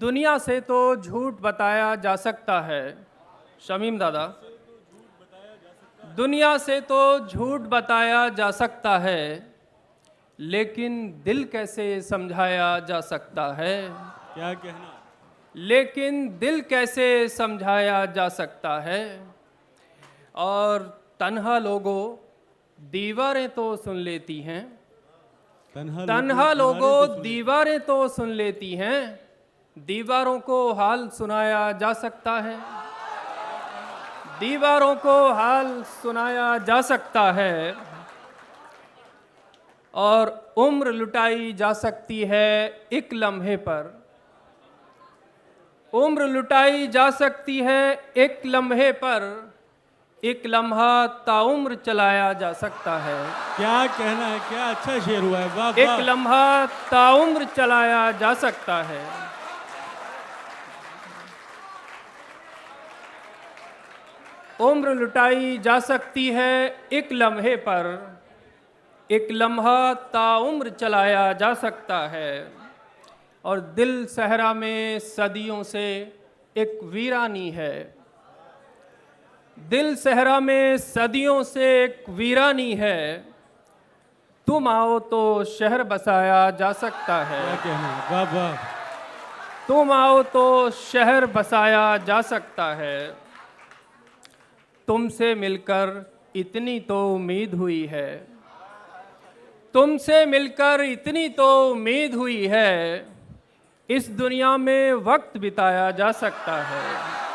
दुनिया से तो झूठ बताया जा सकता है। शमीम दादा, दुनिया से तो झूठ बताया जा सकता है, लेकिन दिल कैसे समझाया जा सकता है। क्या कहना। लेकिन दिल कैसे समझाया जा सकता है। और तन्हा लोगों दीवारें तो सुन लेती हैं, तन्हा लोगों दीवारें तो सुन लेती हैं, दीवारों को हाल सुनाया जा सकता है। दीवारों को हाल सुनाया जा सकता है। और उम्र लुटाई जा सकती है एक लम्हे पर। उम्र लुटाई जा सकती है एक लम्हे पर, एक लम्हा ताउम्र चलाया जा सकता है। क्या कहना है, क्या अच्छा शेर हुआ है, वाह वाह। एक लम्हा ताउम्र चलाया जा सकता है। उम्र लुटाई जा सकती है एक लम्हे पर, एक लम्हा ताउम्र चलाया जा सकता है। और दिल सहरा में सदियों से एक वीरानी है। दिल सहरा में सदियों से एक वीरानी है, तुम आओ तो शहर बसाया जा सकता है। क्या कहना है, वाह वाह। तुम आओ तो शहर बसाया जा सकता है। तुमसे मिलकर इतनी तो उम्मीद हुई है। तुमसे मिलकर इतनी तो उम्मीद हुई है, इस दुनिया में वक्त बिताया जा सकता है।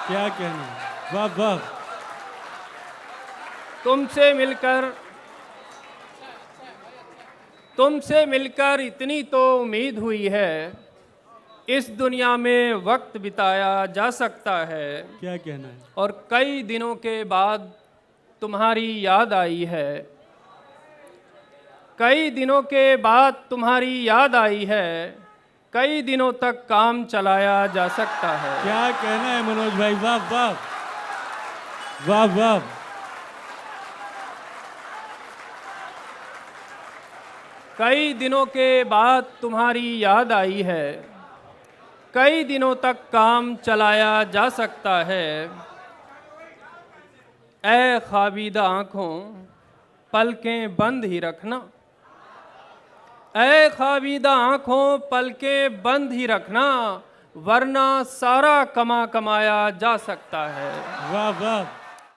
क्या कहना है, वाह वाह। तुमसे मिलकर इतनी तो उम्मीद हुई है, इस दुनिया में वक्त बिताया जा सकता है। क्या कहना है। और कई दिनों के बाद तुम्हारी याद आई है। कई दिनों के बाद तुम्हारी याद आई है, कई दिनों तक काम चलाया जा सकता है। क्या कहना है मनोज भाई, वाह वाह वाह वाह। कई दिनों के बाद तुम्हारी याद आई है, कई दिनों तक काम चलाया जा सकता है। ऐ ख्वाबीदा आँखों पलकें बंद ही रखना। ऐ ख्वाबीदा आँखों पलकें बंद ही रखना, वरना सारा कमाया जा सकता है। वाह वाह।